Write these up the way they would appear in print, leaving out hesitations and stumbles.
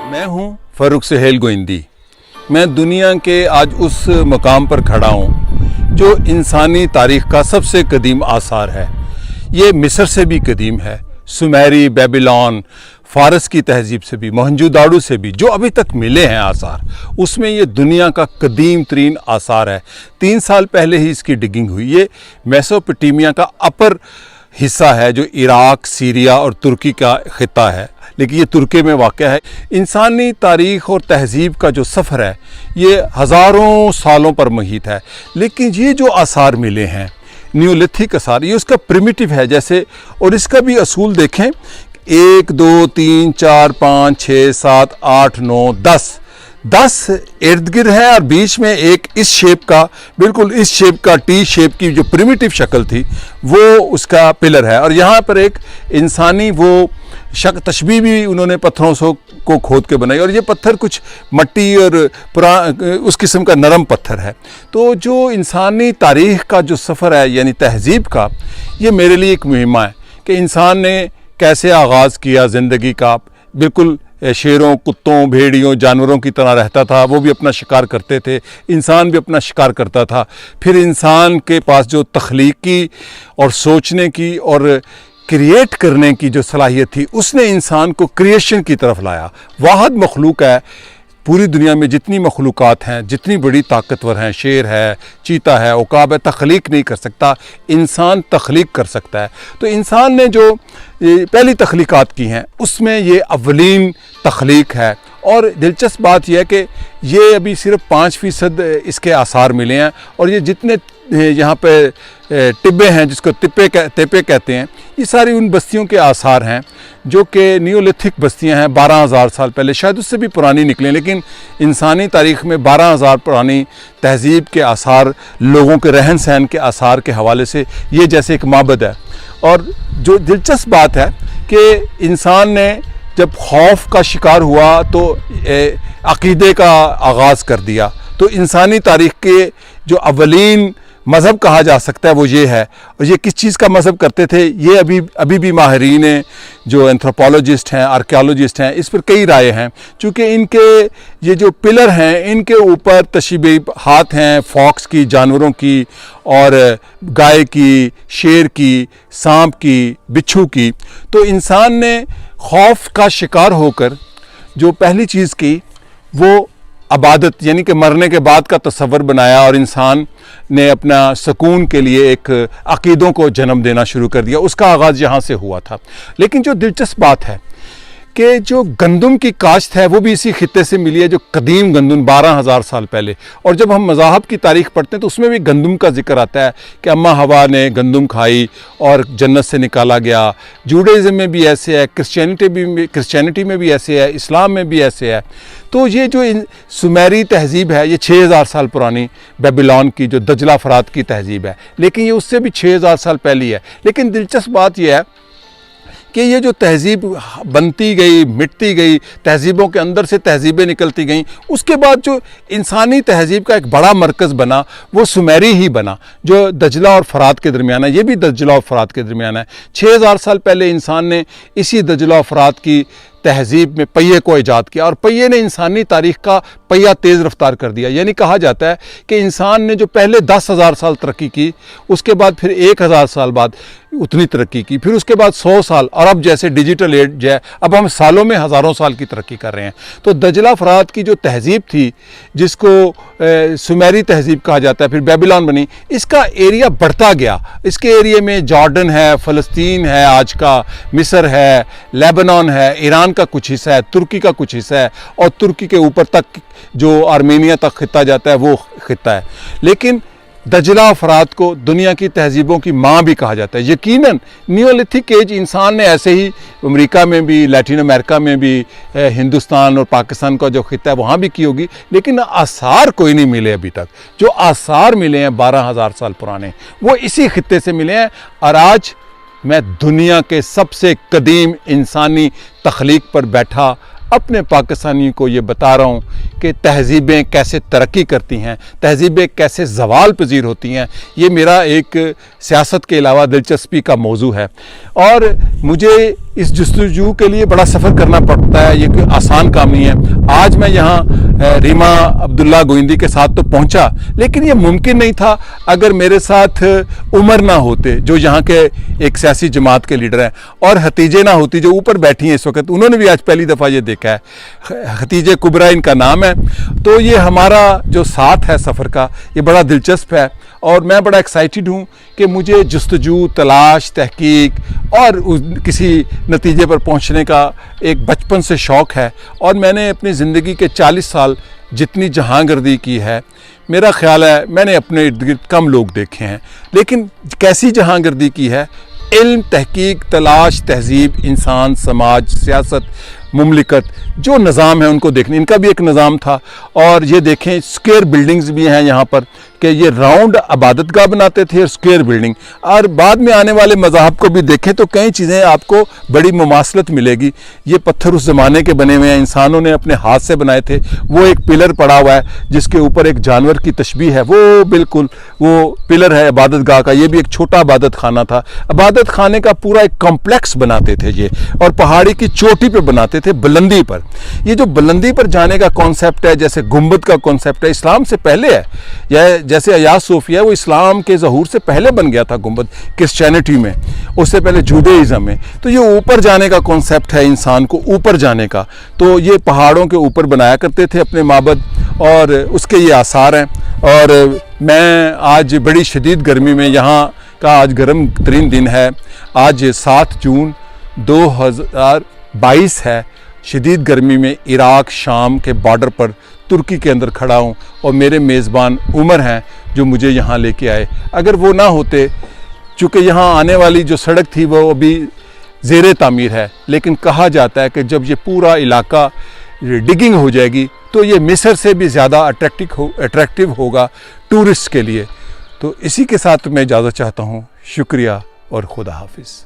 मैं हूं फारूक सुहेल गोइंदी। मैं दुनिया के आज उस मकाम पर खड़ा हूं जो इंसानी तारीख़ का सबसे कदीम आसार है। ये मिस्र से भी कदीम है, सुमेरी, बेबीलोन, फ़ारस की तहज़ीब से भी, मोहनजोदाड़ो से भी जो अभी तक मिले हैं आसार, उसमें ये दुनिया का कदीम तरीन आसार है। 3 साल पहले ही इसकी डिगिंग हुई। ये मेसोपोटामिया का अपर हिस्सा है जो इराक, सीरिया और तुर्की का ख़िता है, लेकिन ये तुर्की में वाक़या है। इंसानी तारीख़ और तहज़ीब का जो सफ़र है ये हज़ारों सालों पर मुहित है, लेकिन ये जो आसार मिले हैं न्यूलिथिक आसार, ये उसका प्रिमिटिव है जैसे। और इसका भी असूल देखें, 1 2 3 4 5 6 7 8 9 10 इर्द गिर्द है और बीच में एक इस शेप का, बिल्कुल इस शेप का, टी शेप की जो प्रिमिटिव शक्ल थी वो उसका पिलर है। और यहाँ पर एक इंसानी वो तशबीह भी उन्होंने पत्थरों को खोद के बनाई, और ये पत्थर कुछ मट्टी और उस किस्म का नरम पत्थर है। तो जो इंसानी तारीख़ का जो सफ़र है यानी तहज़ीब का, ये मेरे लिए एक मुहिमा है कि इंसान ने कैसे आगाज़ किया ज़िंदगी का। बिल्कुल शेरों, कुत्तों, भेड़ियों, जानवरों की तरह रहता था, वो भी अपना शिकार करते थे, इंसान भी अपना शिकार करता था। फिर इंसान के पास जो तख्लीकी और सोचने की और क्रिएट करने की जो सलाहियत थी, उसने इंसान को क्रिएशन की तरफ लाया। वाहिद मखलूक है पूरी दुनिया में, जितनी मखलूक़ात हैं, जितनी बड़ी ताकतवर हैं, शेर है, चीता है, उकाब है, तख्लीक नहीं कर सकता, इंसान तख्लीक कर सकता है। तो इंसान ने जो पहली तख्लीक़ात की हैं उसमें ये अव्वलीन तख्लीक है। और दिलचस्प बात यह है कि ये अभी सिर्फ 5% इसके आसार मिले हैं, और ये जितने यहाँ पे टिब्बे हैं, जिसको तेपे कहते हैं, ये सारी उन बस्तियों के आसार हैं जो कि न्यूलिथिक बस्तियां हैं। 12,000 साल पहले, शायद उससे भी पुरानी निकलें, लेकिन इंसानी तारीख़ में 12,000 पुरानी तहज़ीब के आसार, लोगों के रहन सहन के आसार के हवाले से ये जैसे एक माबद है। और जो दिलचस्प बात है कि इंसान ने जब खौफ का शिकार हुआ तो अक़ीदे का आगाज़ कर दिया। तो इंसानी तारीख़ के जो अव्वलीन मज़हब कहा जा सकता है वो ये है। और ये किस चीज़ का मज़हब करते थे, ये अभी भी माहिरीन हैं, जो एंथ्रोपोलॉजिस्ट हैं, आर्कियोलॉजिस्ट हैं, इस पर कई राय हैं। चूँकि इनके ये जो पिलर हैं, इनके ऊपर तशबीहात हैं फॉक्स की, जानवरों की, और गाय की, शेर की, सांप की, बिच्छू की। तो इंसान ने खौफ का शिकार होकर जो पहली चीज़ की वो अबादत, यानी कि मरने के बाद का तस्वर बनाया, और इंसान ने अपना सुकून के लिए एक अक़ीदों को जन्म देना शुरू कर दिया। उसका आगाज़ यहाँ से हुआ था। लेकिन जो दिलचस्प बात है कि जो गंदम की काश्त है वो भी इसी खित्ते से मिली है, जो कदीम गंदम 12,000 साल पहले। और जब हम मज़ाहब की तारीख़ पढ़ते हैं तो उसमें भी गंदम का जिक्र आता है कि अम्मा हवा ने गंदम खाई और जन्नत से निकाला गया। जूडाइज़म में भी ऐसे है, क्रिश्चियनिटी में भी ऐसे है, इस्लाम में भी ऐसे है। तो ये जो सुमेरी तहज़ीब है ये 6,000 साल पुरानी, बेबीलोन की जो दजला फ़रात की तहज़ीब है, लेकिन ये उससे भी 6,000 साल पहले है। लेकिन दिलचस्प बात यह है कि ये जो तहज़ीब बनती गई, मिटती गई, तहज़ीबों के अंदर से तहज़ीबें निकलती गईं, उसके बाद जो इंसानी तहज़ीब का एक बड़ा मरकज़ बना वो सुमेरी ही बना, जो दजला और फ़रात के दरमियान है। ये भी दजला और फ़रात के दरमियान है। 6,000 साल पहले इंसान ने इसी दजला और फ़रात की तहज़ीब में पहिए को ईजाद किया, और पहिए ने इंसानी तारीख़ का पहिया तेज़ रफ्तार कर दिया। यानी कहा जाता है कि इंसान ने जो पहले 10,000 साल तरक्की की, उसके बाद फिर 1,000 साल बाद उतनी तरक्की की, फिर उसके बाद 100 साल, और अब जैसे डिजिटल एज है, अब हम सालों में हज़ारों साल की तरक्की कर रहे हैं। तो दजला फ़रात की जो तहज़ीब थी, जिसको सुमेरी तहज़ीब कहा जाता है, फिर बेबीलोन बनी, इसका एरिया बढ़ता गया। इसके एरिया में जॉर्डन है, फ़लस्तीन है, आज का मिस्र है, लेबनान है, ईरान का कुछ हिस्सा है, तुर्की का कुछ हिस्सा है, और तुर्की के ऊपर तक जो आर्मेनिया तक खिता जाता है वो खिता है। लेकिन दजला फ़रात को दुनिया की तहज़ीबों की माँ भी कहा जाता है। यकीनन न्यूलिथिक एज इंसान ने ऐसे ही अमेरिका में भी, लैटिन अमेरिका में भी, हिंदुस्तान और पाकिस्तान का जो खिता है वहाँ भी की होगी, लेकिन आसार कोई नहीं मिले अभी तक। जो आसार मिले हैं 12,000 साल पुराने, वो इसी खित्ते से मिले हैं। और आज मैं दुनिया के सबसे कदीम इंसानी तख्लीक पर बैठा अपने पाकिस्तानी को ये बता रहा हूँ कि तहज़ीबें कैसे तरक्की करती हैं, तहज़ीबें कैसे ज़वाल पजीर होती हैं। ये मेरा एक सियासत के अलावा दिलचस्पी का मौजू है। और मुझे اس جستجو کے لیے بڑا سفر کرنا پڑتا ہے، یہ کوئی آسان کام نہیں ہے۔ آج میں یہاں ریما عبداللہ گوئندی کے ساتھ تو پہنچا، لیکن یہ ممکن نہیں تھا اگر میرے ساتھ عمر نہ ہوتے جو یہاں کے ایک سیاسی جماعت کے لیڈر ہیں، اور ہتیجے نہ ہوتی جو اوپر بیٹھی ہیں اس وقت، انہوں نے بھی آج پہلی دفعہ یہ دیکھا ہے، ہتیجے کبرا ان کا نام ہے۔ تو یہ ہمارا جو ساتھ ہے سفر کا، یہ بڑا دلچسپ ہے، اور میں بڑا ایکسائٹڈ ہوں کہ مجھے جستجو، تلاش، تحقیق اور کسی نتیجے پر پہنچنے کا ایک بچپن سے شوق ہے، اور میں نے اپنی زندگی کے 40 سال جتنی جہاں گردی کی ہے، میرا خیال ہے میں نے اپنے ارد گرد کم لوگ دیکھے ہیں، لیکن کیسی جہاں گردی کی ہے؟ علم، تحقیق، تلاش، تہذیب، انسان، سماج، سیاست، مملکت، جو نظام ہے ان کو دیکھنے، ان کا بھی ایک نظام تھا۔ اور یہ دیکھیں اسکوئر بلڈنگز بھی ہیں یہاں پر، کہ یہ راؤنڈ عبادت گاہ بناتے تھے اور اسکوئر بلڈنگ، اور بعد میں آنے والے مذاہب کو بھی دیکھیں تو کئی چیزیں آپ کو بڑی مماثلت ملے گی۔ یہ پتھر اس زمانے کے بنے ہوئے ہیں، انسانوں نے اپنے ہاتھ سے بنائے تھے۔ وہ ایک پلر پڑا ہوا ہے جس کے اوپر ایک جانور کی تشبیہ ہے، وہ بالکل وہ پلر ہے عبادت گاہ کا۔ یہ بھی ایک چھوٹا عبادت خانہ تھا، عبادت خانے کا پورا ایک کمپلیکس بناتے تھے یہ، اور پہاڑی کی چوٹی پہ بناتے تھے، بلندی پر۔ یہ جو بلندی پر جانے کا کانسیپٹ ہے، جیسے گنبد کا کانسیپٹ ہے، اسلام سے پہلے ہے، یا جیسے ایاز صوفیہ وہ اسلام کے ظہور سے پہلے بن گیا تھا گنبد کرسچینٹی میں، اس سے پہلے جوڈیزم میں۔ تو یہ اوپر جانے کا کانسیپٹ ہے، انسان کو اوپر جانے کا، تو یہ پہاڑوں کے اوپر بنایا کرتے تھے اپنے معبد، اور اس کے یہ آثار ہیں۔ اور میں آج بڑی شدید گرمی میں، یہاں کا آج گرم ترین دن ہے، آج 7 جون 2022 ہے، شدید گرمی میں عراق شام کے بارڈر پر ترکی کے اندر کھڑا ہوں، اور میرے میزبان عمر ہیں جو مجھے یہاں لے کے آئے۔ اگر وہ نہ ہوتے، چونکہ یہاں آنے والی جو سڑک تھی وہ ابھی زیر تعمیر ہے، لیکن کہا جاتا ہے کہ جب یہ پورا علاقہ ڈگنگ ہو جائے گی تو یہ مصر سے بھی زیادہ اٹریکٹیو ہوگا ٹورسٹ کے لیے۔ تو اسی کے ساتھ میں اجازت چاہتا ہوں، شکریہ اور خدا حافظ۔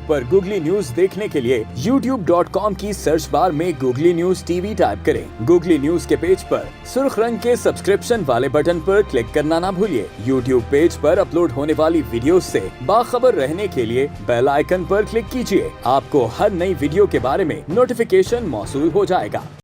YouTube पर गूगली न्यूज देखने के लिए youtube.com की सर्च बार में गूगली न्यूज टीवी टाइप करें। गूगली न्यूज के पेज पर सुर्ख रंग के सब्सक्रिप्शन वाले बटन पर क्लिक करना ना भूलिए। YouTube पेज पर अपलोड होने वाली वीडियोस से बाखबर रहने के लिए बेल आइकन पर क्लिक कीजिए। आपको हर नई वीडियो के बारे में नोटिफिकेशन मौसूल हो जाएगा।